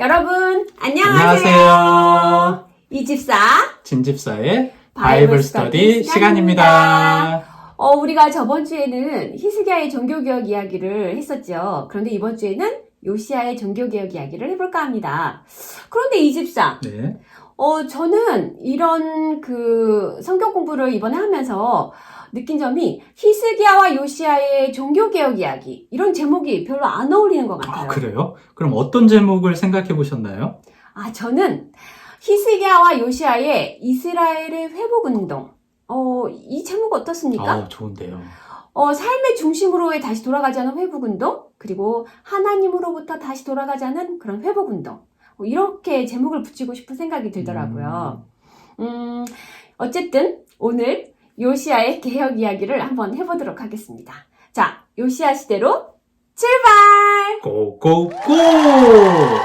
여러분 안녕하세요. 안녕하세요. 이집사 진집사의 바이블 스터디 시간입니다. 우리가 저번 주에는 히스기야의 종교개혁 이야기를 했었죠. 그런데 이번 주에는 요시야의 종교개혁 이야기를 해볼까 합니다. 그런데 이집사, 네. 저는 이런 성경 공부를 이번에 하면서 느낀 점이 히스기야와 요시야의 종교개혁 이야기, 이런 제목이 별로 안 어울리는 것 같아요. 아, 그래요? 그럼 어떤 제목을 생각해 보셨나요? 저는 히스기야와 요시야의 이스라엘의 회복운동, 이 제목 어떻습니까? 좋은데요. 삶의 중심으로의 다시 돌아가자는 회복운동, 그리고 하나님으로부터 다시 돌아가자는 그런 회복운동, 이렇게 제목을 붙이고 싶은 생각이 들더라고요. 어쨌든 오늘 요시야의 개혁 이야기를 한번 해보도록 하겠습니다. 자, 요시야 시대로 출발! 고고고!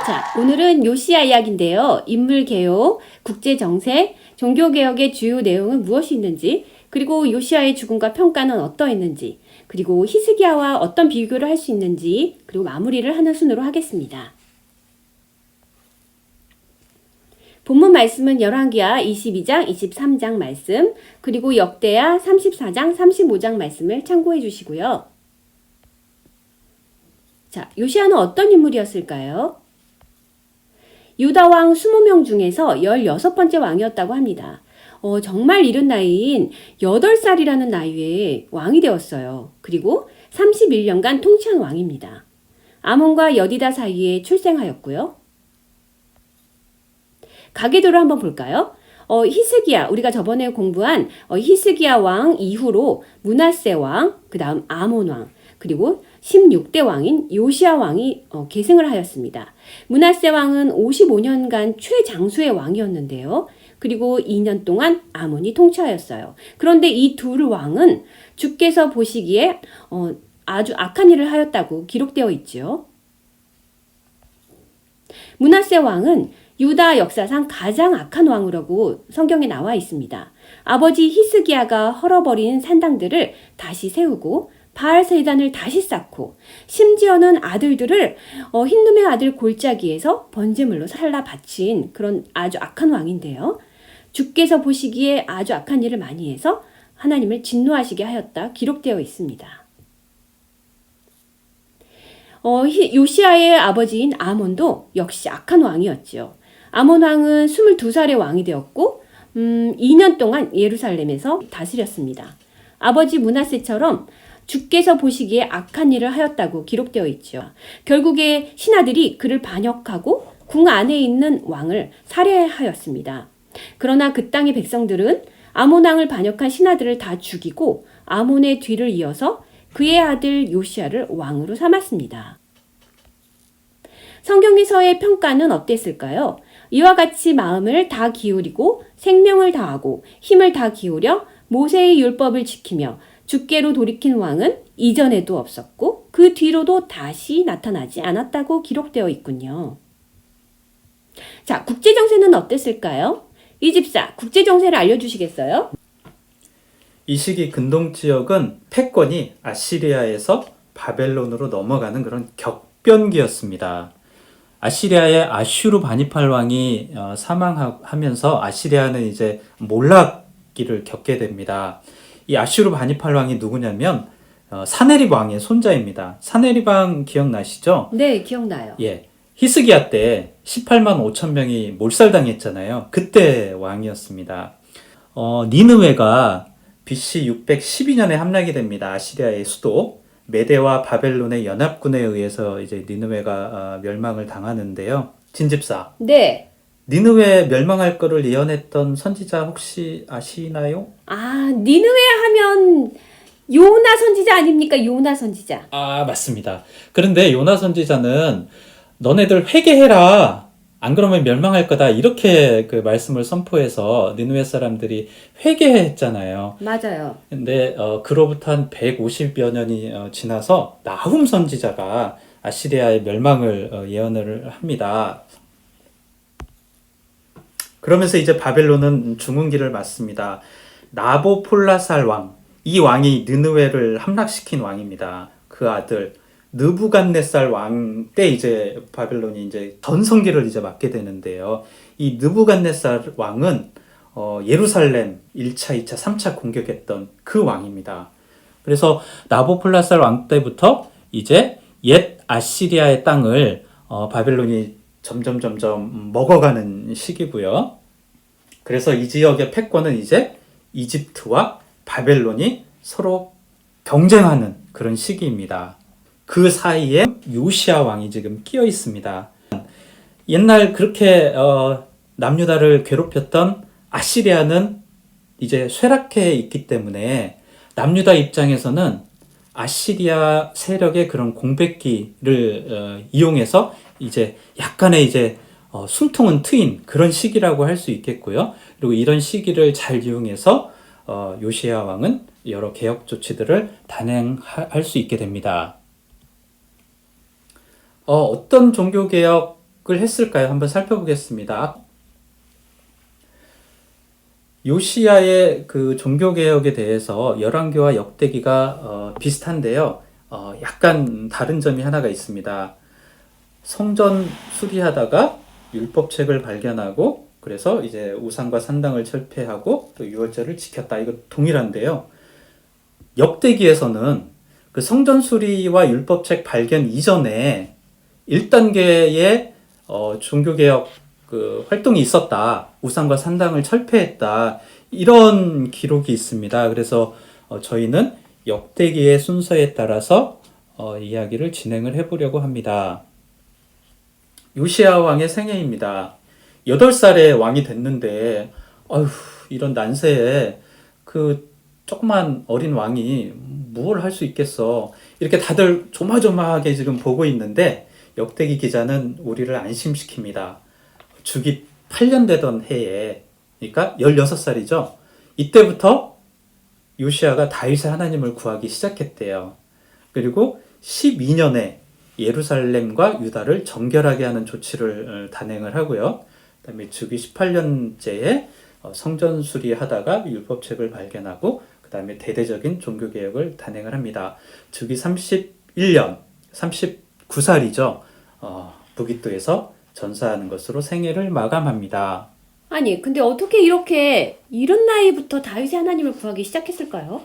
자, 오늘은 요시야 이야기인데요. 인물 개혁, 국제 정세, 종교 개혁의 주요 내용은 무엇이 있는지, 그리고 요시야의 죽음과 평가는 어떠했는지, 그리고 히스기야와 어떤 비교를 할 수 있는지, 그리고 마무리를 하는 순으로 하겠습니다. 본문 말씀은 열왕기하 22장, 23장 말씀, 그리고 역대하 34장, 35장 말씀을 참고해 주시고요. 자, 요시야는 어떤 인물이었을까요? 유다 왕 20명 중에서 16번째 왕이었다고 합니다. 정말 이른 나이인 8살이라는 나이에 왕이 되었어요. 그리고 31년간 통치한 왕입니다. 아몬과 여디다 사이에 출생하였고요. 가계도를 한번 볼까요? 히스기야, 우리가 저번에 공부한 히스기야 왕 이후로 므낫세 왕, 그 다음 아몬 왕, 그리고 16대 왕인 요시야 왕이 계승을 하였습니다. 므낫세 왕은 55년간 최장수의 왕이었는데요. 그리고 2년 동안 아몬이 통치하였어요. 그런데 이 두 왕은 주께서 보시기에 아주 악한 일을 하였다고 기록되어 있죠. 므낫세 왕은 유다 역사상 가장 악한 왕이라고 성경에 나와 있습니다. 아버지 히스기야가 헐어버린 산당들을 다시 세우고 바알 세단을 다시 쌓고 심지어는 아들들을 흰놈의 아들 골짜기에서 번제물로 살라 바친 그런 아주 악한 왕인데요. 주께서 보시기에 아주 악한 일을 많이 해서 하나님을 진노하시게 하였다 기록되어 있습니다. 요시야의 아버지인 아몬도 역시 악한 왕이었죠. 아몬 왕은 22살의 왕이 되었고 2년 동안 예루살렘에서 다스렸습니다. 아버지 므낫세처럼 주께서 보시기에 악한 일을 하였다고 기록되어 있죠. 결국에 신하들이 그를 반역하고 궁 안에 있는 왕을 살해하였습니다. 그러나 그 땅의 백성들은 아몬 왕을 반역한 신하들을 다 죽이고 아몬의 뒤를 이어서 그의 아들 요시야를 왕으로 삼았습니다. 성경에서의 평가는 어땠을까요? 이와 같이 마음을 다 기울이고 생명을 다하고 힘을 다 기울여 모세의 율법을 지키며 주께로 돌이킨 왕은 이전에도 없었고 그 뒤로도 다시 나타나지 않았다고 기록되어 있군요. 자, 국제정세는 어땠을까요? 이집사, 국제정세를 알려주시겠어요? 이 시기 근동 지역은 패권이 아시리아에서 바벨론으로 넘어가는 그런 격변기였습니다. 아시리아의 아슈르 바니팔 왕이 사망하면서 아시리아는 이제 몰락기를 겪게 됩니다. 이 아슈르 바니팔 왕이 누구냐면 사네립 왕의 손자입니다. 사네립 왕 기억나시죠? 네, 기억나요. 예, 히스기야 때 18만 5천 명이 몰살당했잖아요. 그때 왕이었습니다. 니느웨가 BC 612년에 함락이 됩니다. 아시리아의 수도. 메대와 바벨론의 연합군에 의해서 이제 니느웨가 멸망을 당하는데요. 진집사. 네. 니느웨 멸망할 거를 예언했던 선지자 혹시 아시나요? 니느웨 하면 요나 선지자 아닙니까? 요나 선지자. 맞습니다. 그런데 요나 선지자는 너네들 회개해라. 안 그러면 멸망할 거다. 이렇게 그 말씀을 선포해서 니느웨 사람들이 회개했잖아요. 맞아요. 근데 그로부터 한 150여 년이 지나서 나훔 선지자가 아시리아의 멸망을 예언을 합니다. 그러면서 이제 바벨론은 죽음기를 맞습니다. 나보폴라살 왕, 이 왕이 느느웨를 함락시킨 왕입니다. 그 아들 느부갓네살 왕 때 이제 바벨론이 이제 전성기를 이제 맞게 되는데요. 이 느부갓네살 왕은 예루살렘 1차, 2차, 3차 공격했던 그 왕입니다. 그래서 나보폴라살 왕 때부터 이제 옛 아시리아의 땅을 바벨론이 점점 먹어가는 시기고요. 그래서 이 지역의 패권은 이제 이집트와 바벨론이 서로 경쟁하는 그런 시기입니다. 그 사이에 요시야 왕이 지금 끼어 있습니다. 옛날 그렇게 남유다를 괴롭혔던 아시리아는 이제 쇠락해 있기 때문에 남유다 입장에서는 아시리아 세력의 그런 공백기를 이용해서 이제 약간의 이제 숨통은 트인 그런 시기라고 할 수 있겠고요. 그리고 이런 시기를 잘 이용해서 요시야 왕은 여러 개혁 조치들을 단행할 수 있게 됩니다. 어떤 종교 개혁을 했을까요? 한번 살펴보겠습니다. 요시야의 그 종교 개혁에 대해서 열왕기와 역대기가 비슷한데요. 약간 다른 점이 하나가 있습니다. 성전 수리하다가 율법책을 발견하고 그래서 이제 우상과 산당을 철폐하고 또 유월절을 지켰다. 이거 동일한데요. 역대기에서는 그 성전 수리와 율법책 발견 이전에 1단계의 종교개혁 그 활동이 있었다. 우상과 산당을 철폐했다. 이런 기록이 있습니다. 그래서 저희는 역대기의 순서에 따라서 이야기를 진행을 해보려고 합니다. 요시야 왕의 생애입니다. 8살에 왕이 됐는데 어휴, 이런 난세에 그 조그만 어린 왕이 뭘 할 수 있겠어. 이렇게 다들 조마조마하게 지금 보고 있는데 역대기 기자는 우리를 안심시킵니다. 주기 8년 되던 해에, 그러니까 16살이죠. 이때부터 요시야가 다윗의 하나님을 구하기 시작했대요. 그리고 12년에 예루살렘과 유다를 정결하게 하는 조치를 단행을 하고요. 그다음에 주기 18년째에 성전 수리하다가 율법책을 발견하고 그다음에 대대적인 종교개혁을 단행을 합니다. 주기 31년, 39살이죠. 부깃도에서 전사하는 것으로 생애를 마감합니다. 아니, 근데 어떻게 이렇게 이른 나이부터 다윗의 하나님을 구하기 시작했을까요?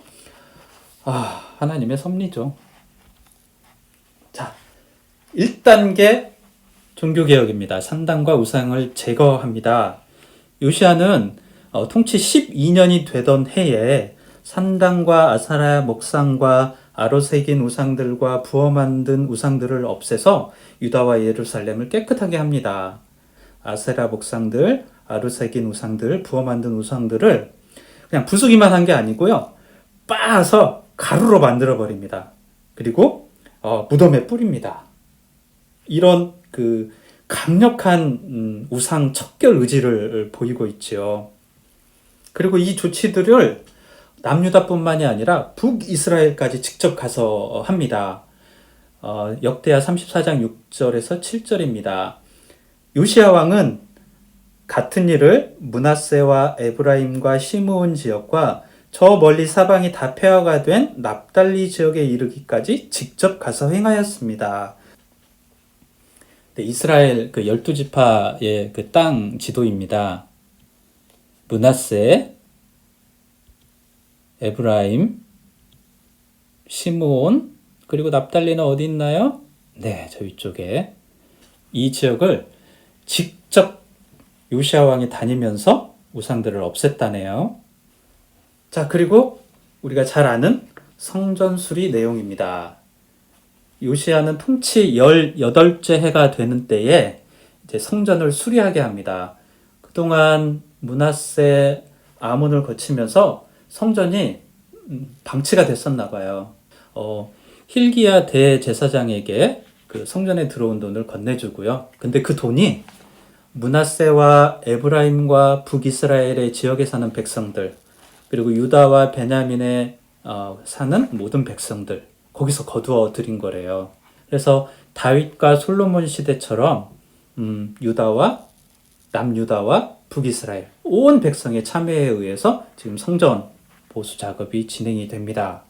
하나님의 섭리죠. 자, 1단계 종교개혁입니다. 산당과 우상을 제거합니다. 요시야는 통치 12년이 되던 해에 산당과 아사라 목상과 아로 새긴 우상들과 부어 만든 우상들을 없애서 유다와 예루살렘을 깨끗하게 합니다. 아세라 목상들, 아로 새긴 우상들, 부어 만든 우상들을 그냥 부수기만 한 게 아니고요. 빻아서 가루로 만들어 버립니다. 그리고 무덤에 뿌립니다. 이런 그 강력한 우상 척결 의지를 보이고 있죠. 그리고 이 조치들을 남유다뿐만이 아니라 북이스라엘까지 직접 가서 합니다. 역대하 34장 6절에서 7절입니다. 요시야 왕은 같은 일을 므낫세와 에브라임과 시므온 지역과 저 멀리 사방이 다 폐허가 된 납달리 지역에 이르기까지 직접 가서 행하였습니다. 이스라엘 그 12지파의 그 땅 지도입니다. 므낫세, 에브라임, 시므온, 그리고 납달리는 어디 있나요? 네, 저 위쪽에. 이 지역을 직접 요시야 왕이 다니면서 우상들을 없앴다네요. 자, 그리고 우리가 잘 아는 성전 수리 내용입니다. 요시야는 통치 18째 해가 되는 때에 이제 성전을 수리하게 합니다. 그동안 므낫세, 아몬을 거치면서 성전이 방치가 됐었나 봐요. hil기야 대제사장에게 그 성전에 들어온 돈을 건네주고요. 근데 그 돈이 므낫세와 에브라임과 북이스라엘의 지역에 사는 백성들, 그리고 유다와 베냐민에 사는 모든 백성들, 거기서 거두어 들인 거래요. 그래서 다윗과 솔로몬 시대처럼 유다와 남유다와 북이스라엘 온 백성의 참여에 의해서 지금 성전 보수 작업이 진행이 됩니다.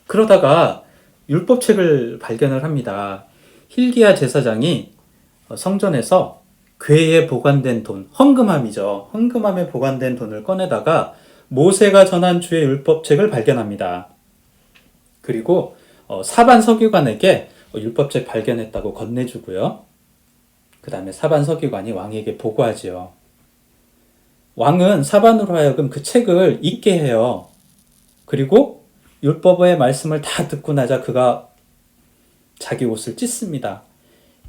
그러다가 율법책을 발견을 합니다. hil기야 제사장이 성전에서 궤에 보관된 돈, 헌금함이죠. 헌금함에 보관된 돈을 꺼내다가 모세가 전한 주의 율법책을 발견합니다. 그리고 사반 서기관에게 율법책 발견했다고 건네주고요. 그 다음에 사반 서기관이 왕에게 보고하지요. 왕은 사반으로 하여금 그 책을 읽게 해요. 그리고 율법의 말씀을 다 듣고 나자 그가 자기 옷을 찢습니다.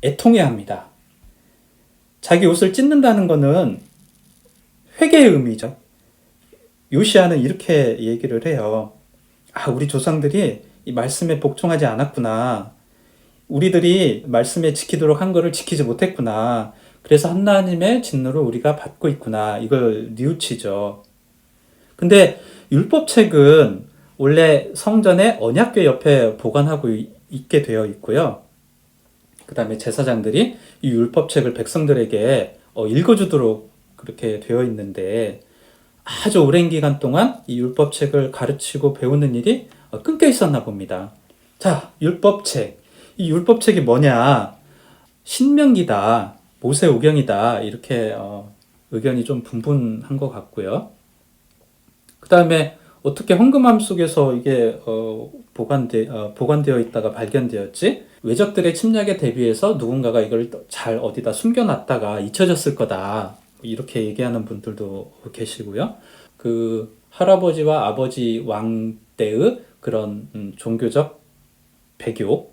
애통해합니다. 자기 옷을 찢는다는 것은 회개의 의미죠. 요시야는 이렇게 얘기를 해요. 우리 조상들이 이 말씀에 복종하지 않았구나. 우리들이 말씀에 지키도록 한 것을 지키지 못했구나. 그래서 하나님의 진노를 우리가 받고 있구나. 이걸 뉘우치죠. 근데 율법책은 원래 성전의 언약궤 옆에 보관하고 있게 되어 있고요. 그 다음에 제사장들이 이 율법책을 백성들에게 읽어주도록 그렇게 되어 있는데 아주 오랜 기간 동안 이 율법책을 가르치고 배우는 일이 끊겨 있었나 봅니다. 자, 율법책. 이 율법책이 뭐냐? 신명기다, 모세오경이다 이렇게 의견이 좀 분분한 것 같고요. 그 다음에 어떻게 헌금함 속에서 이게 보관되어 있다가 발견되었지? 외적들의 침략에 대비해서 누군가가 이걸 잘 어디다 숨겨놨다가 잊혀졌을 거다. 이렇게 얘기하는 분들도 계시고요. 그 할아버지와 아버지 왕 때의 그런 종교적 배교,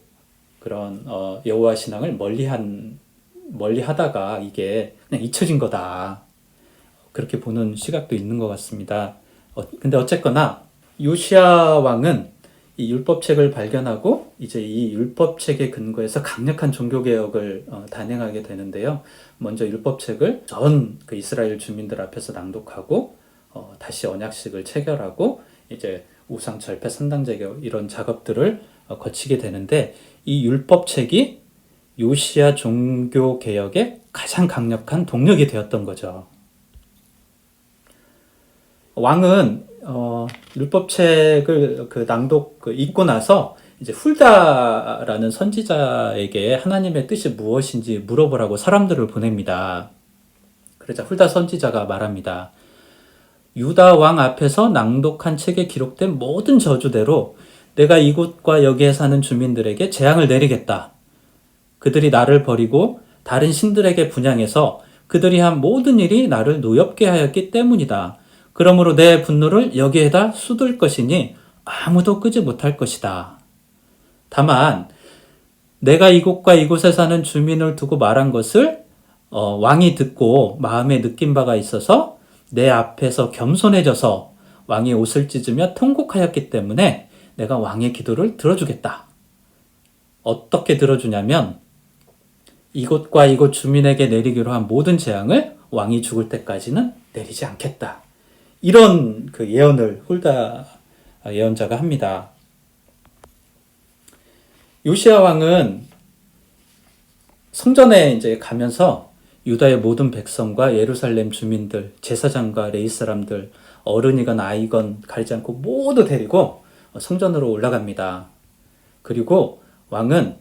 그런 여호와 신앙을 멀리 하다가 이게 그냥 잊혀진 거다. 그렇게 보는 시각도 있는 것 같습니다. 근데 어쨌거나 요시야 왕은 이 율법책을 발견하고 이제 이 율법책에 근거해서 강력한 종교개혁을 단행하게 되는데요. 먼저 율법책을 전 그 이스라엘 주민들 앞에서 낭독하고 다시 언약식을 체결하고 이제 우상 절패 산당 제거 이런 작업들을 거치게 되는데 이 율법책이 요시야 종교개혁의 가장 강력한 동력이 되었던 거죠. 왕은 율법책을 읽고 나서 이제 훌다라는 선지자에게 하나님의 뜻이 무엇인지 물어보라고 사람들을 보냅니다. 그러자 훌다 선지자가 말합니다. 유다 왕 앞에서 낭독한 책에 기록된 모든 저주대로 내가 이곳과 여기에 사는 주민들에게 재앙을 내리겠다. 그들이 나를 버리고 다른 신들에게 분향해서 그들이 한 모든 일이 나를 노엽게 하였기 때문이다. 그러므로 내 분노를 여기에다 쏟을 것이니 아무도 끄지 못할 것이다. 다만 내가 이곳과 이곳에 사는 주민을 두고 말한 것을 왕이 듣고 마음에 느낀 바가 있어서 내 앞에서 겸손해져서 왕이 옷을 찢으며 통곡하였기 때문에 내가 왕의 기도를 들어주겠다. 어떻게 들어주냐면 이곳과 이곳 주민에게 내리기로 한 모든 재앙을 왕이 죽을 때까지는 내리지 않겠다. 이런 그 예언을 훌다 예언자가 합니다. 요시야 왕은 성전에 이제 가면서 유다의 모든 백성과 예루살렘 주민들, 제사장과 레위 사람들, 어른이건 아이건 가리지 않고 모두 데리고 성전으로 올라갑니다. 그리고 왕은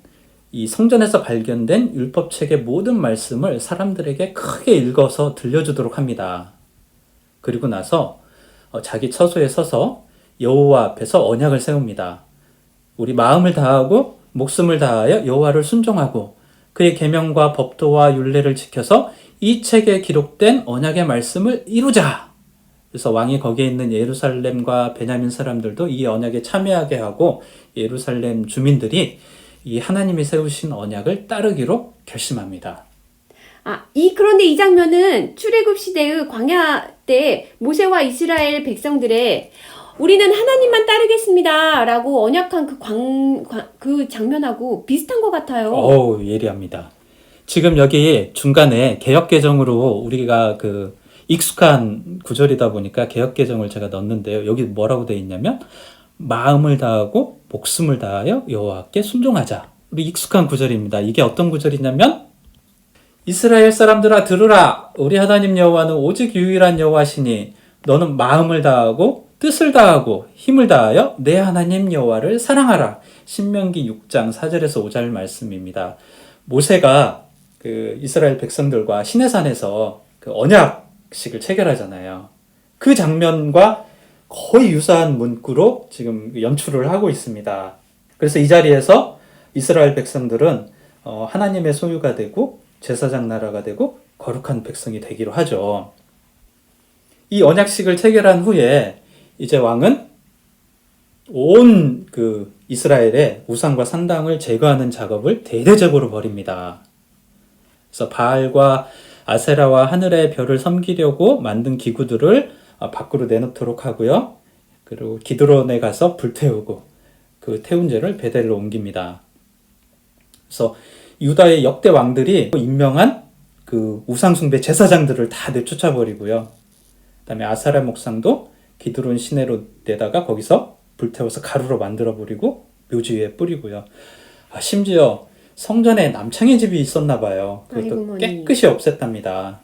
이 성전에서 발견된 율법책의 모든 말씀을 사람들에게 크게 읽어서 들려주도록 합니다. 그리고 나서 자기 처소에 서서 여호와 앞에서 언약을 세웁니다. 우리 마음을 다하고 목숨을 다하여 여호와를 순종하고 그의 계명과 법도와 율례를 지켜서 이 책에 기록된 언약의 말씀을 이루자. 그래서 왕이 거기에 있는 예루살렘과 베냐민 사람들도 이 언약에 참여하게 하고 예루살렘 주민들이 이 하나님이 세우신 언약을 따르기로 결심합니다. 그런데 이 장면은 출애굽 시대의 광야 때 모세와 이스라엘 백성들의 우리는 하나님만 따르겠습니다 라고 언약한 그 장면하고 비슷한 것 같아요. 예리합니다. 지금 여기 중간에 개역개정으로 우리가 그 익숙한 구절이다 보니까 개역개정을 제가 넣었는데요. 여기 뭐라고 되어 있냐면 마음을 다하고 목숨을 다하여 여호와께 순종하자. 우리 익숙한 구절입니다. 이게 어떤 구절이냐면 이스라엘 사람들아 들으라. 우리 하나님 여호와는 오직 유일한 여호와시니 너는 마음을 다하고 뜻을 다하고 힘을 다하여 내 하나님 여호와를 사랑하라. 신명기 6장 4절에서 5절 말씀입니다. 모세가 그 이스라엘 백성들과 시내산에서 그 언약식을 체결하잖아요. 그 장면과 거의 유사한 문구로 지금 연출을 하고 있습니다. 그래서 이 자리에서 이스라엘 백성들은 하나님의 소유가 되고 제사장 나라가 되고 거룩한 백성이 되기로 하죠. 이 언약식을 체결한 후에 이제 왕은 온 그 이스라엘의 우상과 산당을 제거하는 작업을 대대적으로 벌입니다. 그래서 바알과 아세라와 하늘의 별을 섬기려고 만든 기구들을 밖으로 내놓도록 하고요. 그리고 기드론에 가서 불태우고 그 태운 죄를 베델로 옮깁니다. 그래서 유다의 역대 왕들이 임명한 그 우상숭배 제사장들을 다 내쫓아버리고요. 그다음에 아사랴 목상도 기드론 시내로 내다가 거기서 불태워서 가루로 만들어버리고 묘지 위에 뿌리고요. 심지어 성전에 남창의 집이 있었나 봐요. 그것도 깨끗이 없앴답니다.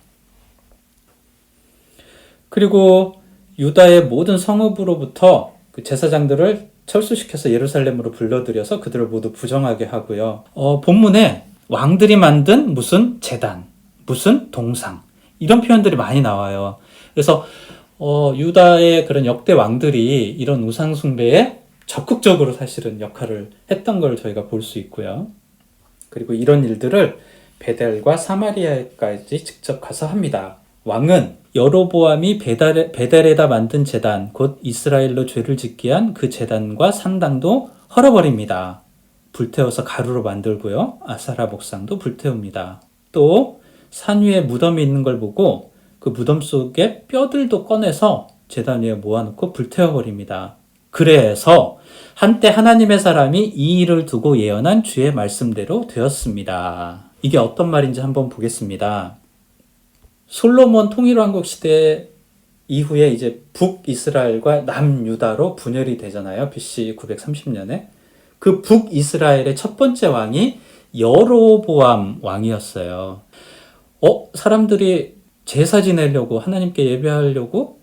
그리고 유다의 모든 성읍으로부터 그 제사장들을 철수시켜서 예루살렘으로 불러들여서 그들을 모두 부정하게 하고요. 본문에 왕들이 만든 무슨 제단, 무슨 동상 이런 표현들이 많이 나와요. 그래서 유다의 그런 역대 왕들이 이런 우상 숭배에 적극적으로 사실은 역할을 했던 걸 저희가 볼 수 있고요. 그리고 이런 일들을 베델과 사마리아까지 직접 가서 합니다. 왕은 여로보암이 베델에다 만든 제단, 곧 이스라엘로 죄를 짓게 한 그 제단과 산당도 헐어버립니다. 불태워서 가루로 만들고요. 아사라 목상도 불태웁니다. 또 산 위에 무덤이 있는 걸 보고 그 무덤 속에 뼈들도 꺼내서 제단 위에 모아놓고 불태워버립니다. 그래서 한때 하나님의 사람이 이 일을 두고 예언한 주의 말씀대로 되었습니다. 이게 어떤 말인지 한번 보겠습니다. 솔로몬 통일왕국 시대 이후에 이제 북이스라엘과 남유다로 분열이 되잖아요. BC 930년에. 그 북이스라엘의 첫 번째 왕이 여로보암 왕이었어요. 사람들이 제사 지내려고 하나님께 예배하려고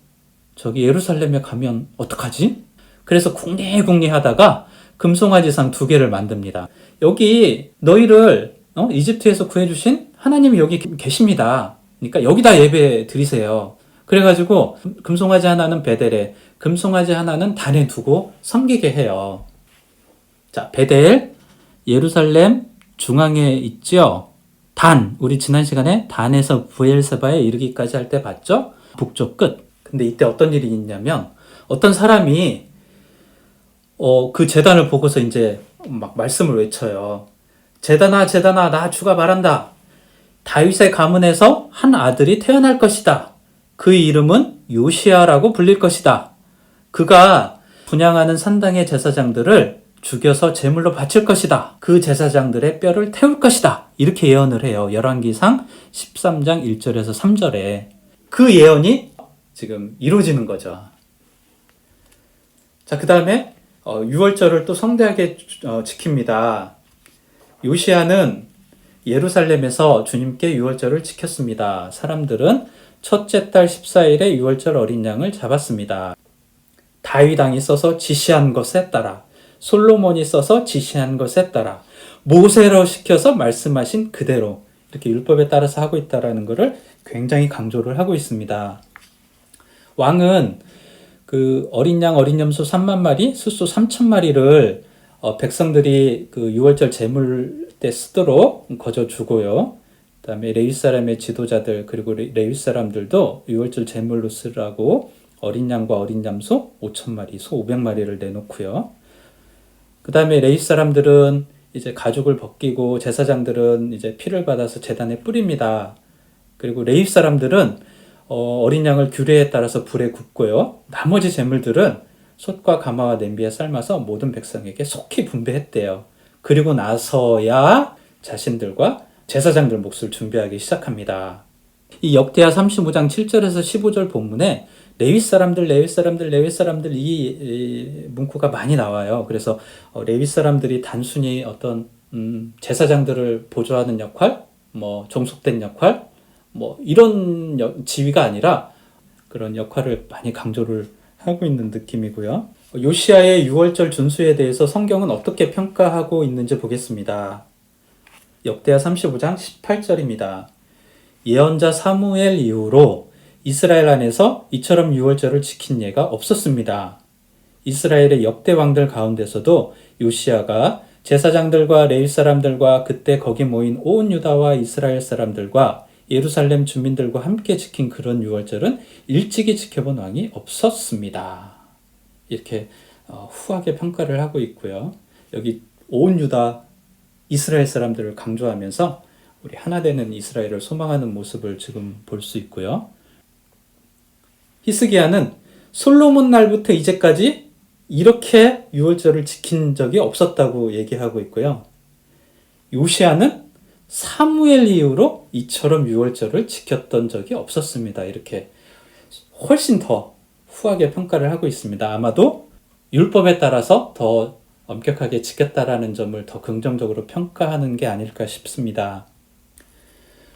저기 예루살렘에 가면 어떡하지? 그래서 궁리궁리 하다가 금송아지상 2개를 만듭니다. 여기 너희를 이집트에서 구해주신 하나님이 여기 계십니다. 그러니까 여기다 예배 드리세요. 그래가지고 금송아지 하나는 베델에, 금송아지 하나는 단에 두고 섬기게 해요. 자, 베델, 예루살렘 중앙에 있죠. 단, 우리 지난 시간에 단에서 부엘세바에 이르기까지 할 때 봤죠? 북쪽 끝. 근데 이때 어떤 일이 있냐면 어떤 사람이 그 제단을 보고서 이제 막 말씀을 외쳐요. 제단아, 제단아, 나 주가 말한다. 다윗의 가문에서 한 아들이 태어날 것이다. 그 이름은 요시아라고 불릴 것이다. 그가 분향하는 산당의 제사장들을 죽여서 제물로 바칠 것이다. 그 제사장들의 뼈를 태울 것이다. 이렇게 예언을 해요. 열왕기상 13장 1절에서 3절에. 그 예언이 지금 이루어지는 거죠. 자, 그 다음에 유월절을 또 성대하게 지킵니다. 요시아는 예루살렘에서 주님께 유월절을 지켰습니다. 사람들은 첫째 달 14일에 유월절 어린 양을 잡았습니다. 다윗 왕이 써서 지시한 것에 따라, 솔로몬이 써서 지시한 것에 따라, 모세로 시켜서 말씀하신 그대로 이렇게 율법에 따라서 하고 있다는 것을 굉장히 강조를 하고 있습니다. 왕은 그 어린 양, 어린 염소 3만 마리, 숫소 3천 마리를 백성들이 그 유월절 제물 때 쓰도록 거저 주고요. 그다음에 레위 사람의 지도자들 그리고 레위 사람들도 유월절 제물로 쓰라고 어린 양과 어린 염소 5천 마리, 소 500마리를 내놓고요. 그다음에 레위 사람들은 이제 가죽을 벗기고 제사장들은 이제 피를 받아서 제단에 뿌립니다. 그리고 레위 사람들은 어린 양을 규례에 따라서 불에 굽고요. 나머지 제물들은 솥과 가마와 냄비에 삶아서 모든 백성에게 속히 분배했대요. 그리고 나서야 자신들과 제사장들 몫을 준비하기 시작합니다. 이 역대하 35장 7절에서 15절 본문에 레위 사람들 이 문구가 많이 나와요. 그래서 레위 사람들이 단순히 어떤 제사장들을 보조하는 역할, 종속된 역할, 이런 지위가 아니라 그런 역할을 많이 강조를 하고 있는 느낌이고요. 요시야의 6월절 준수에 대해서 성경은 어떻게 평가하고 있는지 보겠습니다. 역대하 35장 18절입니다. 예언자 사무엘 이후로 이스라엘 안에서 이처럼 6월절을 지킨 예가 없었습니다. 이스라엘의 역대 왕들 가운데서도 요시야가 제사장들과 레위 사람들과 그때 거기 모인 온 유다와 이스라엘 사람들과 예루살렘 주민들과 함께 지킨 그런 6월절은 일찍이 지켜본 왕이 없었습니다. 이렇게 후하게 평가를 하고 있고요. 여기 온 유다 이스라엘 사람들을 강조하면서 우리 하나 되는 이스라엘을 소망하는 모습을 지금 볼 수 있고요. 히스기야는 솔로몬 날부터 이제까지 이렇게 6월절을 지킨 적이 없었다고 얘기하고 있고요. 요시야는 사무엘 이후로 이처럼 6월절을 지켰던 적이 없었습니다. 이렇게 훨씬 더 후하게 평가를 하고 있습니다. 아마도 율법에 따라서 더 엄격하게 지켰다라는 점을 더 긍정적으로 평가하는 게 아닐까 싶습니다.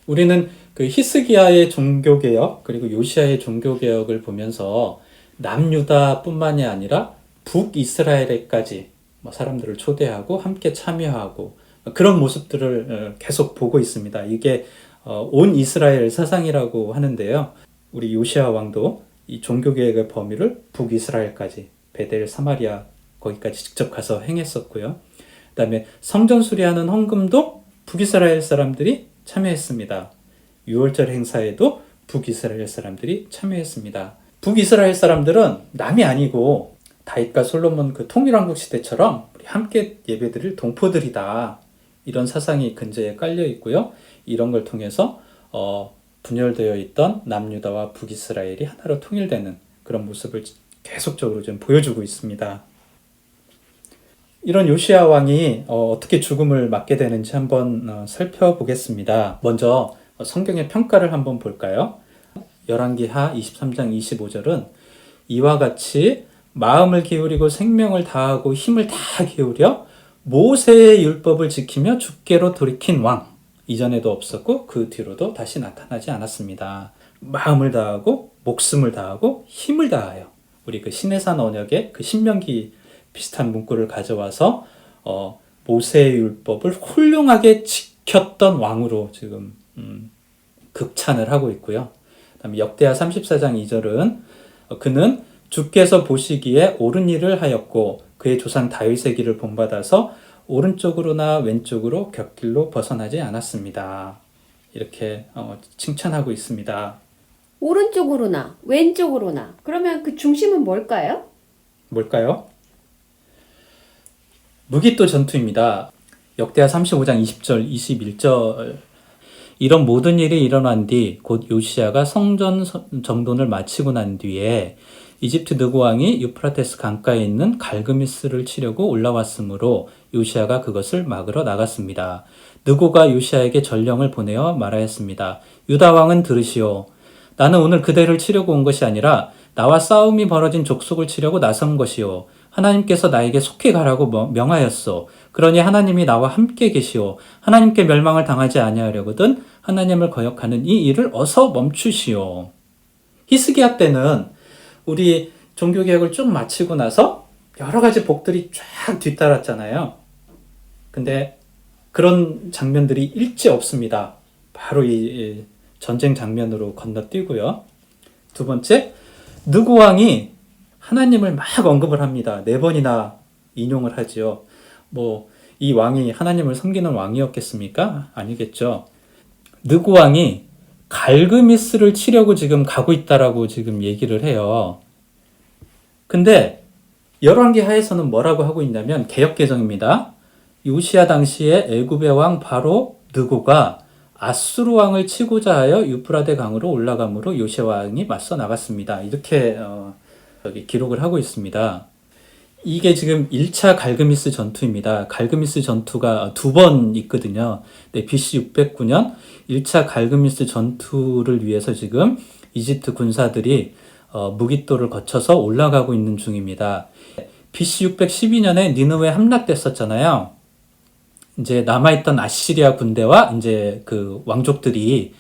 우리는 그 히스기야의 종교개혁 그리고 요시야의 종교개혁을 보면서 남유다뿐만이 아니라 북이스라엘에까지 사람들을 초대하고 함께 참여하고 그런 모습들을 계속 보고 있습니다. 이게 온 이스라엘 사상이라고 하는데요. 우리 요시야 왕도 이 종교개혁의 범위를 북이스라엘까지 베델, 사마리아 거기까지 직접 가서 행했었고요. 그 다음에 성전 수리하는 헌금도 북이스라엘 사람들이 참여했습니다. 6월절 행사에도 북이스라엘 사람들이 참여했습니다. 북이스라엘 사람들은 남이 아니고 다윗과 솔로몬 그 통일왕국 시대처럼 우리 함께 예배드릴 동포들이다. 이런 사상이 근저에 깔려 있고요. 이런 걸 통해서 분열되어 있던 남유다와 북이스라엘이 하나로 통일되는 그런 모습을 계속적으로 좀 보여주고 있습니다. 이런 요시야 왕이 어떻게 죽음을 맞게 되는지 한번 살펴보겠습니다. 먼저 성경의 평가를 한번 볼까요? 열왕기하 23장 25절은 이와 같이 마음을 기울이고 생명을 다하고 힘을 다 기울여 모세의 율법을 지키며 주께로 돌이킨 왕. 이전에도 없었고 그 뒤로도 다시 나타나지 않았습니다. 마음을 다하고 목숨을 다하고 힘을 다하여 우리 그 시내산 언역의 그 신명기 비슷한 문구를 가져와서 모세의 율법을 훌륭하게 지켰던 왕으로 지금 극찬을 하고 있고요. 그다음에 역대하 34장 2절은 그는 주께서 보시기에 옳은 일을 하였고 그의 조상 다윗의 길을 본받아서 오른쪽으로나 왼쪽으로 곁길로 벗어나지 않았습니다. 이렇게 칭찬하고 있습니다. 오른쪽으로나 왼쪽으로나 그러면 그 중심은 뭘까요? 뭘까요? 무기또 전투입니다. 역대하 35장 20절, 21절 이런 모든 일이 일어난 뒤 곧 요시야가 성전 정돈을 마치고 난 뒤에 이집트 느고 왕이 유프라테스 강가에 있는 갈그미스를 치려고 올라왔으므로 요시야가 그것을 막으러 나갔습니다. 느고가 요시야에게 전령을 보내어 말하였습니다. 유다 왕은 들으시오. 나는 오늘 그대를 치려고 온 것이 아니라 나와 싸움이 벌어진 족속을 치려고 나선 것이오. 하나님께서 나에게 속히 가라고 명하였소. 그러니 하나님이 나와 함께 계시오. 하나님께 멸망을 당하지 아니하려거든 하나님을 거역하는 이 일을 어서 멈추시오. 히스기야 때는 우리 종교개혁을 쭉 마치고 나서 여러 가지 복들이 쫙 뒤따랐잖아요. 근데 그런 장면들이 일체 없습니다. 바로 이 전쟁 장면으로 건너뛰고요. 두 번째, 느고 왕이 하나님을 막 언급을 합니다. 4번이나 인용을 하지요. 이 왕이 하나님을 섬기는 왕이었겠습니까? 아니겠죠. 느고 왕이 갈그미스를 치려고 지금 가고 있다라고 지금 얘기를 해요. 근데 열왕기 하에서는 뭐라고 하고 있냐면 개역개정입니다. 요시야 당시에 애굽의 왕 바로 느고가 아수르 왕을 치고자 하여 유프라데 강으로 올라가므로 요시야 왕이 맞서 나갔습니다. 이렇게 기록을 하고 있습니다. 이게 지금 1차 갈그미스 전투입니다. 갈그미스 전투가 2번 있거든요. 네, BC 609년 1차 갈그미스 전투를 위해서 지금 이집트 군사들이 무기또를 거쳐서 올라가고 있는 중입니다. BC 612년에 니느웨 함락됐었잖아요. 이제 남아있던 아시리아 군대와 이제 그 왕족들이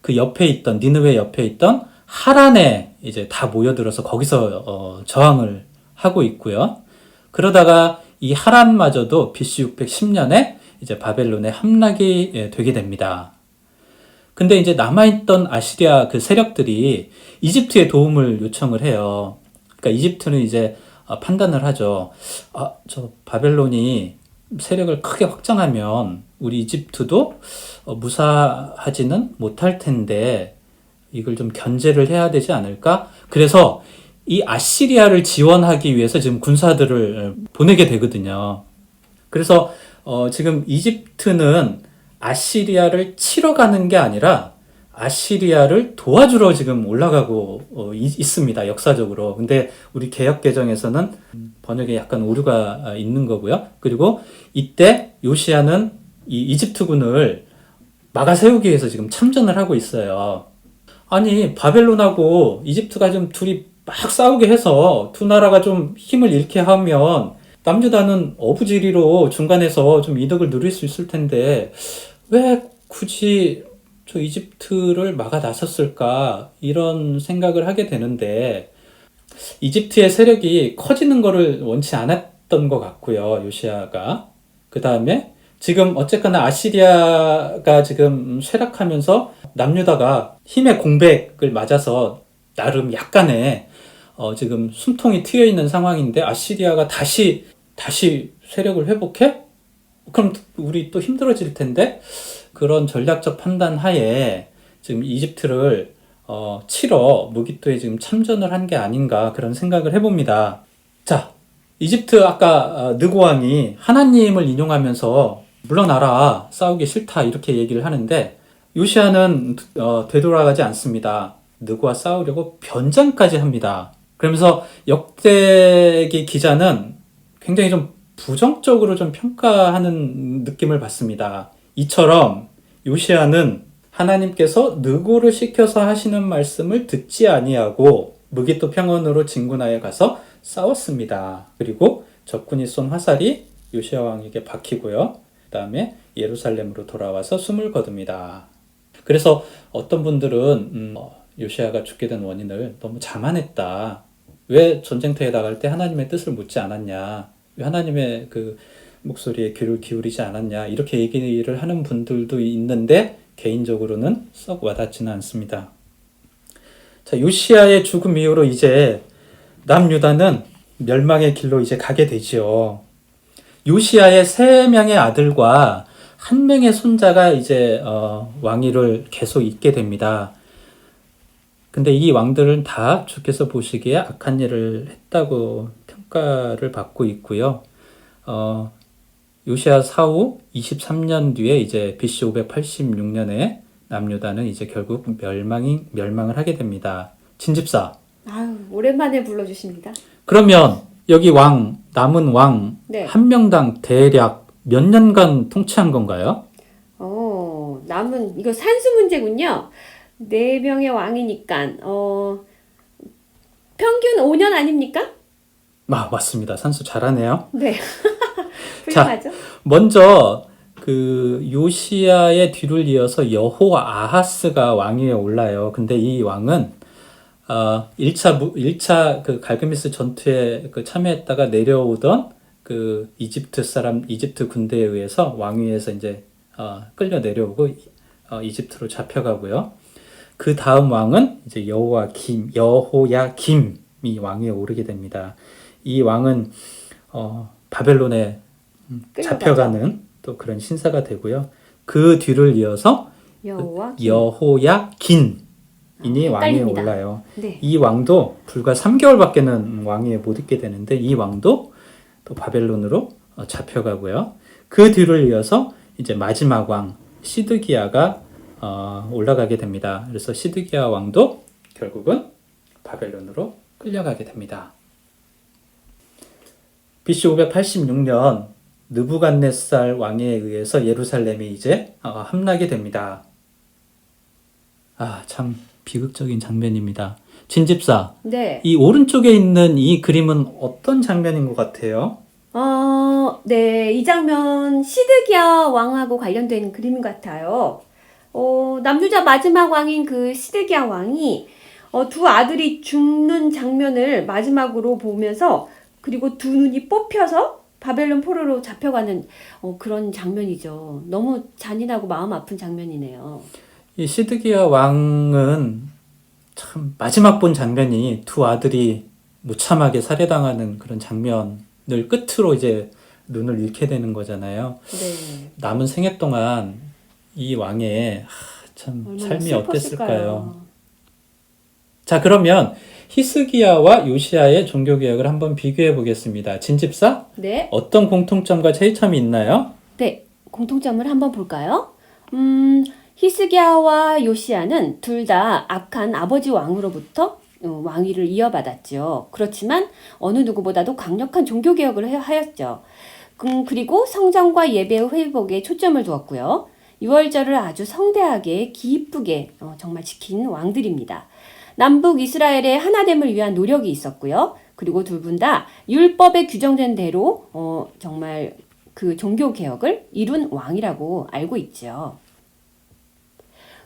그 옆에 있던 니느웨 옆에 있던 하란에 이제 다 모여들어서 거기서 저항을 하고 있고요. 그러다가 이 하란마저도 BC 610년에 이제 바벨론에 함락이 되게 됩니다. 근데 이제 남아있던 아시리아 그 세력들이 이집트의 도움을 요청을 해요. 그러니까 이집트는 이제 판단을 하죠. 저 바벨론이 세력을 크게 확장하면 우리 이집트도 무사하지는 못할 텐데 이걸 좀 견제를 해야 되지 않을까? 그래서 이 아시리아를 지원하기 위해서 지금 군사들을 보내게 되거든요. 그래서 지금 이집트는 아시리아를 치러 가는 게 아니라 아시리아를 도와주러 지금 올라가고 있습니다. 역사적으로. 근데 우리 개역개정에서는 번역에 약간 오류가 있는 거고요. 그리고 이때 요시야는 이 이집트군을 막아 세우기 위해서 지금 참전을 하고 있어요. 아니, 바벨론하고 이집트가 좀 둘이 막 싸우게 해서 두 나라가 좀 힘을 잃게 하면 남유다는 어부지리로 중간에서 좀 이득을 누릴 수 있을 텐데 왜 굳이 저 이집트를 막아 나섰을까 이런 생각을 하게 되는데 이집트의 세력이 커지는 거를 원치 않았던 것 같고요. 요시야가. 그 다음에 지금 어쨌거나 아시리아가 지금 쇠락하면서 남유다가 힘의 공백을 맞아서 나름 약간의 지금 숨통이 트여 있는 상황인데 아시리아가 다시 세력을 회복해? 그럼 우리 또 힘들어질 텐데 그런 전략적 판단 하에 지금 이집트를 치러 무기토에 지금 참전을 한 게 아닌가 그런 생각을 해봅니다. 자, 이집트 아까 느고왕이 하나님을 인용하면서 물러나라 싸우기 싫다 이렇게 얘기를 하는데 요시야는 되돌아가지 않습니다. 느고와 싸우려고 변장까지 합니다. 그러면서 역대기 기자는 굉장히 좀 부정적으로 좀 평가하는 느낌을 받습니다. 이처럼 요시야는 하나님께서 느고를 시켜서 하시는 말씀을 듣지 아니하고 무기토 평원으로 진군하여 가서 싸웠습니다. 그리고 적군이 쏜 화살이 요시야 왕에게 박히고요. 그 다음에 예루살렘으로 돌아와서 숨을 거둡니다. 그래서 어떤 분들은 요시야가 죽게 된 원인을 너무 자만했다. 왜 전쟁터에 나갈 때 하나님의 뜻을 묻지 않았냐. 왜 하나님의 그 목소리에 귀를 기울이지 않았냐. 이렇게 얘기를 하는 분들도 있는데 개인적으로는 썩 와닿지는 않습니다. 자, 요시야의 죽음 이후로 이제 남유다는 멸망의 길로 이제 가게 되지요. 요시야의 3명의 아들과 1명의 손자가 이제 왕위를 계속 잇게 됩니다. 근데 이 왕들은 다 주께서 보시기에 악한 일을 했다고 평가를 받고 있고요. 요시야 사후 23년 뒤에 이제 BC 586년에 남유다는 이제 결국 멸망을 하게 됩니다. 진집사. 아유, 오랜만에 불러주십니다. 그러면 여기 남은 왕 네. 한 명당 대략 몇 년간 통치한 건가요? 남은 이거 산수 문제군요. 4명의 왕이니까 평균 5년 아닙니까? 맞습니다. 산수 잘하네요. 네. 훌륭하죠. 먼저 그 요시야의 뒤를 이어서 여호아하스가 왕위에 올라요. 근데 이 왕은 1차 그 갈그미스 전투에 그 참여했다가 내려오던 그 이집트 군대에 의해서 왕위에서 이제 끌려 내려오고 이집트로 잡혀가고요. 그 다음 왕은 이제 여호야김이 왕위에 오르게 됩니다. 이 왕은 바벨론에 잡혀가는 또 그런 신사가 되고요. 그 뒤를 이어서 여호야긴이 왕위에 올라요. 네. 이 왕도 불과 3개월밖에는 왕위에 못 있게 되는데 이 왕도 또 바벨론으로 잡혀가고요. 그 뒤를 이어서 이제 마지막 왕 시드기야가 올라가게 됩니다. 그래서 시드기야 왕도 결국은 바벨론으로 끌려가게 됩니다. BC 586년 느부갓네살 왕에 의해서 예루살렘이 이제 함락이 됩니다. 참 비극적인 장면입니다. 진집사, 네. 이 오른쪽에 있는 이 그림은 어떤 장면인 것 같아요? 네. 이 장면 시드기야 왕하고 관련된 그림 같아요. 남유다 마지막 왕인 그 시드기야 왕이 두 아들이 죽는 장면을 마지막으로 보면서 그리고 두 눈이 뽑혀서 바벨론 포로로 잡혀가는 그런 장면이죠. 너무 잔인하고 마음 아픈 장면이네요. 이 시드기야 왕은 참 마지막 본 장면이 두 아들이 무참하게 살해당하는 그런 장면을 끝으로 이제 눈을 잃게 되는 거잖아요. 네. 남은 생애 동안 이 왕의 참 얼마나 삶이 어땠을까요? 슬펐을까요? 자, 그러면 히스기야와 요시야의 종교개혁을 한번 비교해 보겠습니다. 진집사, 네. 어떤 공통점과 차이점이 있나요? 네. 공통점을 한번 볼까요? 히스기야와 요시야는 둘 다 악한 아버지 왕으로부터 왕위를 이어받았죠. 그렇지만 어느 누구보다도 강력한 종교개혁을 하였죠. 그리고 성전과 예배의 회복에 초점을 두었고요. 유월절을 아주 성대하게 기쁘게 정말 지킨 왕들입니다. 남북 이스라엘의 하나됨을 위한 노력이 있었고요. 그리고 둘 분 다 율법에 규정된 대로 정말 그 종교개혁을 이룬 왕이라고 알고 있죠.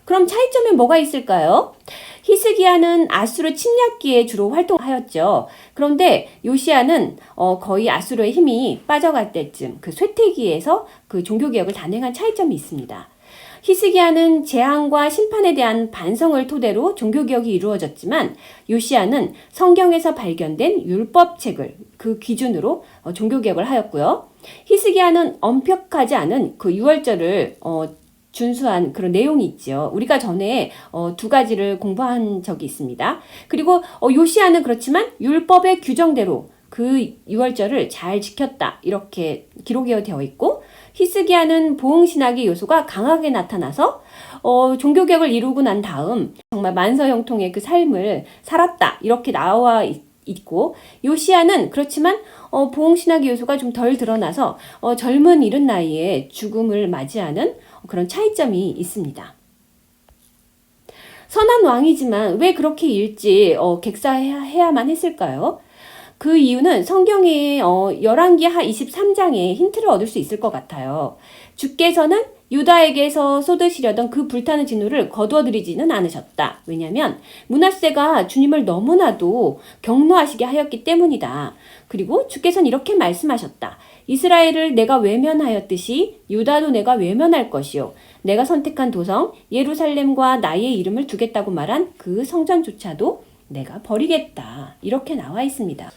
그럼 차이점에 뭐가 있을까요? 히스기야는 아수르 침략기에 주로 활동하였죠. 그런데 요시야는 거의 아수르의 힘이 빠져갈 때쯤 그 쇠퇴기에서 그 종교개혁을 단행한 차이점이 있습니다. 히스기야는 재앙과 심판에 대한 반성을 토대로 종교개혁이 이루어졌지만 요시야는 성경에서 발견된 율법책을 그 기준으로 종교개혁을 하였고요. 히스기야는 엄격하지 않은 그 유월절을 준수한 그런 내용이 있죠. 우리가 전에 두 가지를 공부한 적이 있습니다. 그리고 요시야는 그렇지만 율법의 규정대로 그 유월절을 잘 지켰다. 이렇게 기록이 되어 있고 히스기야는 보응신학의 요소가 강하게 나타나서 종교개혁을 이루고 난 다음 정말 만서형통의 그 삶을 살았다. 이렇게 나와 있고 요시야는 그렇지만 보응신학의 요소가 좀 덜 드러나서 젊은 이른 나이에 죽음을 맞이하는 그런 차이점이 있습니다. 선한 왕이지만 왜 그렇게 일찍 객사해야만 했을까요? 그 이유는 성경의 열왕기하 23장에 힌트를 얻을 수 있을 것 같아요. 주께서는 유다에게서 쏟으시려던 그 불타는 진노를 거두어들이지는 않으셨다. 왜냐하면 므낫세가 주님을 너무나도 경노하시게 하였기 때문이다. 그리고 주께서는 이렇게 말씀하셨다. 이스라엘을 내가 외면하였듯이 유다도 내가 외면할 것이요. 내가 선택한 도성 예루살렘과 나의 이름을 두겠다고 말한 그 성전조차도 내가 버리겠다. 이렇게 나와 있습니다.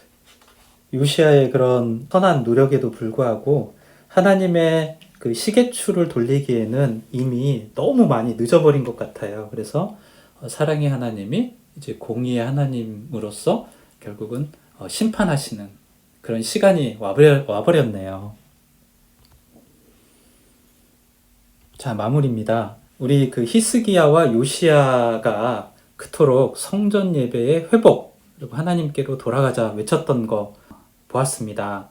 요시야의 그런 선한 노력에도 불구하고 하나님의 그 시계추를 돌리기에는 이미 너무 많이 늦어버린 것 같아요. 그래서 사랑의 하나님이 이제 공의의 하나님으로서 결국은 심판하시는 그런 시간이 와버렸네요. 자, 마무리입니다. 우리 그 히스기야와 요시야가 그토록 성전 예배의 회복 그리고 하나님께로 돌아가자 외쳤던 거 보았습니다.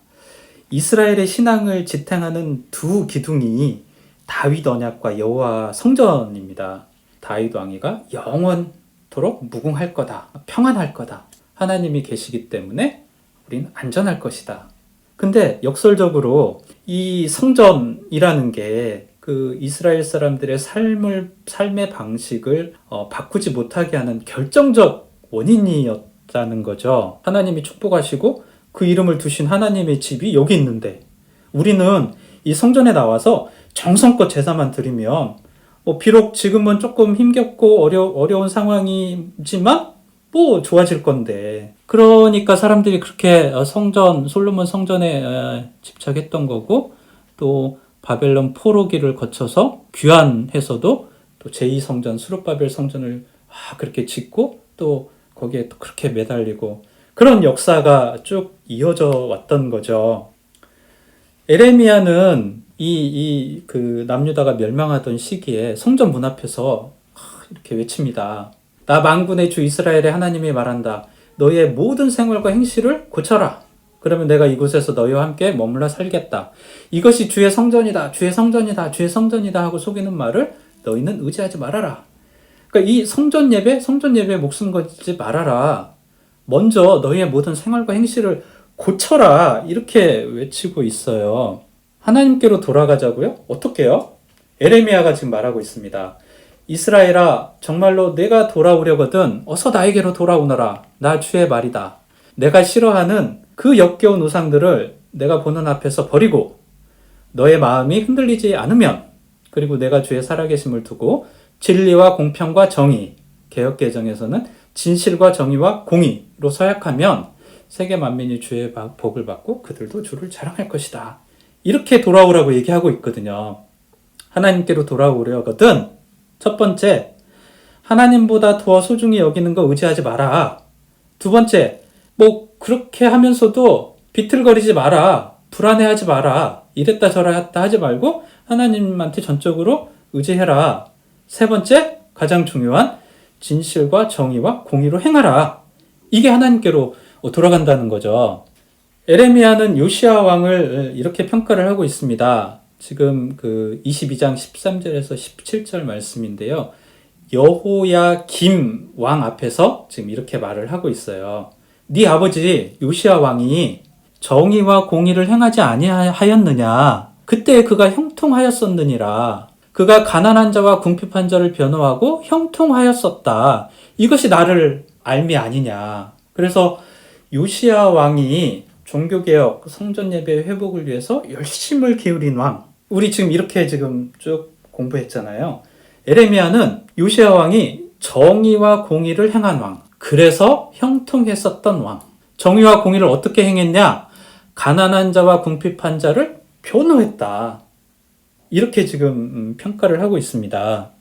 이스라엘의 신앙을 지탱하는 두 기둥이 다윗 언약과 여호와 성전입니다. 다윗 왕위가 영원토록 무궁할 거다. 평안할 거다. 하나님이 계시기 때문에 우리는 안전할 것이다. 근데 역설적으로 이 성전이라는 게 그 이스라엘 사람들의 삶의 방식을 바꾸지 못하게 하는 결정적 원인이었다는 거죠. 하나님이 축복하시고 그 이름을 두신 하나님의 집이 여기 있는데 우리는 이 성전에 나와서 정성껏 제사만 드리면 비록 지금은 조금 힘겹고 어려운 상황이지만 좋아질 건데 그러니까 사람들이 그렇게 솔로몬 성전에 집착했던 거고 또 바벨론 포로기를 거쳐서 귀환해서도 또 제2성전 수룹바벨 성전을 그렇게 짓고 또 거기에 또 그렇게 매달리고 그런 역사가 쭉 이어져 왔던 거죠. 에레미야는 그 남유다가 멸망하던 시기에 성전 문 앞에서 이렇게 외칩니다. 나 만군의 주 이스라엘의 하나님이 말한다. 너의 모든 생활과 행실을 고쳐라. 그러면 내가 이곳에서 너희와 함께 머물러 살겠다. 이것이 주의 성전이다. 주의 성전이다. 주의 성전이다 하고 속이는 말을 너희는 의지하지 말아라. 그러니까 이 성전 예배에 목숨 걸지 말아라. 먼저 너희의 모든 생활과 행실을 고쳐라. 이렇게 외치고 있어요. 하나님께로 돌아가자고요? 어떻게요? 에레미야가 지금 말하고 있습니다. 이스라엘아, 정말로 내가 돌아오려거든 어서 나에게로 돌아오너라. 나 주의 말이다. 내가 싫어하는 그 역겨운 우상들을 내가 보는 앞에서 버리고 너의 마음이 흔들리지 않으면, 그리고 내가 주의 살아계심을 두고 진리와 공평과 정의, 개역개정에서는 진실과 정의와 공의로 서약하면 세계 만민이 주의 복을 받고 그들도 주를 자랑할 것이다. 이렇게 돌아오라고 얘기하고 있거든요. 하나님께로 돌아오려거든 첫 번째, 하나님보다 더 소중히 여기는 거 의지하지 마라. 두 번째, 뭐 그렇게 하면서도 비틀거리지 마라. 불안해하지 마라. 이랬다 저랬다 하지 말고 하나님한테 전적으로 의지해라. 세 번째, 가장 중요한 진실과 정의와 공의로 행하라. 이게 하나님께로 돌아간다는 거죠. 에레미야는 요시야 왕을 이렇게 평가를 하고 있습니다. 지금 그 22장 13절에서 17절 말씀인데요. 여호야김 왕 앞에서 지금 이렇게 말을 하고 있어요. 네 아버지 요시야 왕이 정의와 공의를 행하지 아니하였느냐? 그때 그가 형통하였었느니라. 그가 가난한 자와 궁핍한 자를 변호하고 형통하였었다. 이것이 나를 알미 아니냐. 그래서 요시야 왕이 종교개혁, 성전예배 회복을 위해서 열심을 기울인 왕. 우리 지금 이렇게 지금 쭉 공부했잖아요. 에레미야는 요시야 왕이 정의와 공의를 행한 왕. 그래서 형통했었던 왕. 정의와 공의를 어떻게 행했냐? 가난한 자와 궁핍한 자를 변호했다. 이렇게 지금 평가를 하고 있습니다.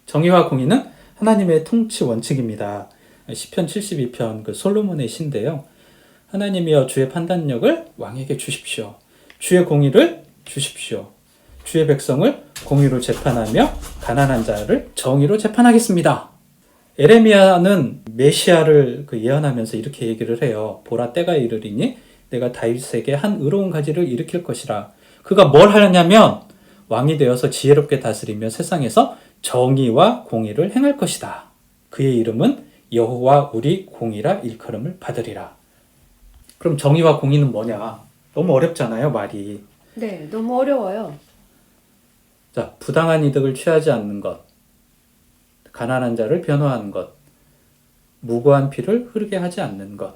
정의와 공의는 하나님의 통치 원칙입니다. 시편 72편 그 솔로몬의 시인데요. 하나님이여 주의 판단력을 왕에게 주십시오. 주의 공의를 주십시오. 주의 백성을 공의로 재판하며 가난한 자를 정의로 재판하겠습니다. 에레미야는 메시아를 예언하면서 이렇게 얘기를 해요. 보라 때가 이르리니 내가 다윗에게 한 의로운 가지를 일으킬 것이라. 그가 뭘 하냐면 왕이 되어서 지혜롭게 다스리며 세상에서 정의와 공의를 행할 것이다. 그의 이름은 여호와 우리 공의라 일컬음을 받으리라. 그럼 정의와 공의는 뭐냐? 너무 어렵잖아요, 말이. 네, 너무 어려워요. 자, 부당한 이득을 취하지 않는 것, 가난한 자를 변호하는 것, 무고한 피를 흐르게 하지 않는 것.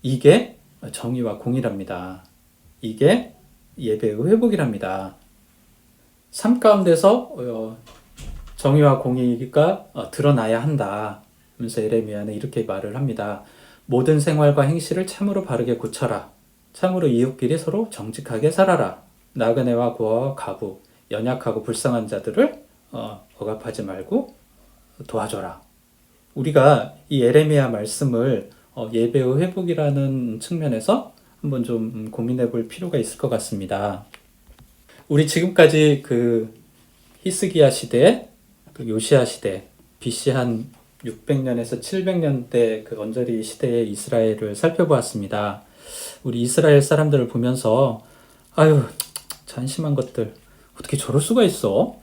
이게 정의와 공의랍니다. 이게 예배의 회복이랍니다. 삶 가운데서 정의와 공의가 드러나야 한다. 하면서 에레미야는 이렇게 말을 합니다. 모든 생활과 행실을 참으로 바르게 고쳐라. 참으로 이웃끼리 서로 정직하게 살아라. 나그네와 고아와 가부, 연약하고 불쌍한 자들을 억압하지 말고 도와줘라. 우리가 이 에레미야 말씀을 예배의 회복이라는 측면에서 한번 좀 고민해 볼 필요가 있을 것 같습니다. 우리 지금까지 그 히스기야 시대, 그 요시야 시대, BC 한 600년에서 700년대 그 언저리 시대의 이스라엘을 살펴보았습니다. 우리 이스라엘 사람들을 보면서 아유, 잔심한 것들 어떻게 저럴 수가 있어?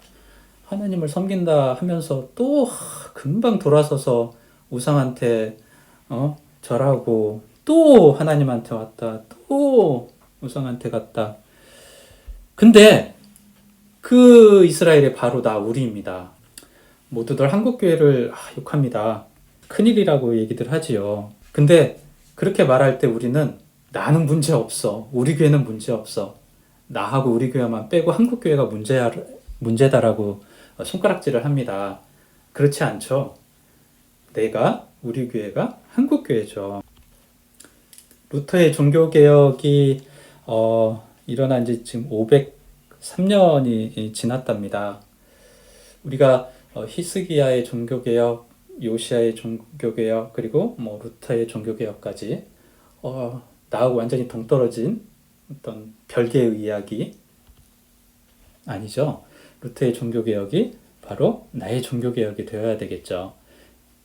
하나님을 섬긴다 하면서 또 금방 돌아서서 우상한테 절하고 또 하나님한테 왔다, 또 우상한테 갔다. 근데 그 이스라엘이 바로 나 우리입니다. 모두들 한국교회를 욕합니다. 큰일이라고 얘기들 하지요. 근데 그렇게 말할 때 우리는 나는 문제 없어. 우리 교회는 문제 없어. 나하고 우리 교회만 빼고 한국교회가 문제다라고 손가락질을 합니다. 그렇지 않죠. 우리 교회가 한국교회죠. 루터의 종교개혁이 일어난 지 지금 503년이 지났답니다. 우리가 히스기야의 종교개혁, 요시야의 종교개혁, 그리고 루터의 종교개혁까지 나하고 완전히 동떨어진 어떤 별개의 이야기 아니죠. 루터의 종교개혁이 바로 나의 종교개혁이 되어야 되겠죠.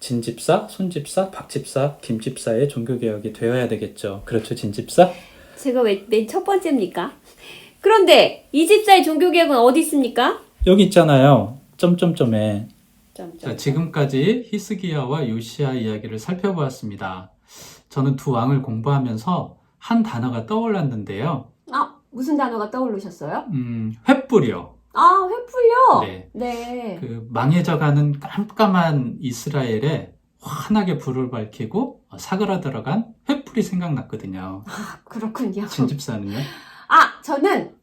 진집사, 손집사, 박집사, 김집사의 종교개혁이 되어야 되겠죠. 그렇죠, 진집사? 제가 왜 맨 첫 번째입니까? 그런데 이 집사의 종교개혁은 어디 있습니까? 여기 있잖아요. 점점점에. 점점. 자, 지금까지 히스기야와 요시야 이야기를 살펴보았습니다. 저는 두 왕을 공부하면서 한 단어가 떠올랐는데요. 무슨 단어가 떠오르셨어요? 횃불이요. 아, 횃불요? 네. 네. 그 망해져가는 깜깜한 이스라엘에 환하게 불을 밝히고 사그라들어간 횃불이 생각났거든요. 아, 그렇군요. 진집사는요? 아, 저는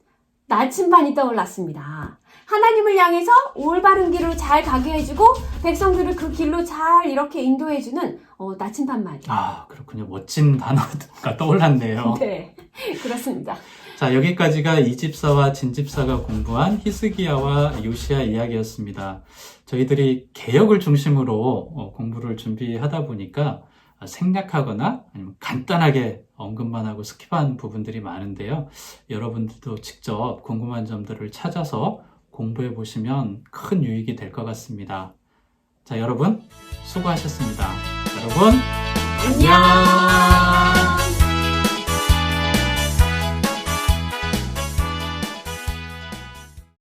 나침반이 떠올랐습니다. 하나님을 향해서 올바른 길로 잘 가게 해주고 백성들을 그 길로 잘 이렇게 인도해주는 나침반 말이에요. 아, 그렇군요. 멋진 단어가 떠올랐네요. 네, 그렇습니다. 자, 여기까지가 이집사와 진집사가 공부한 히스기야와 요시야 이야기였습니다. 저희들이 개역을 중심으로 공부를 준비하다 보니까 생략하거나 아니면 간단하게 언급만 하고 스킵한 부분들이 많은데요. 여러분들도 직접 궁금한 점들을 찾아서 공부해 보시면 큰 유익이 될 것 같습니다. 자, 여러분 수고하셨습니다. 여러분 안녕!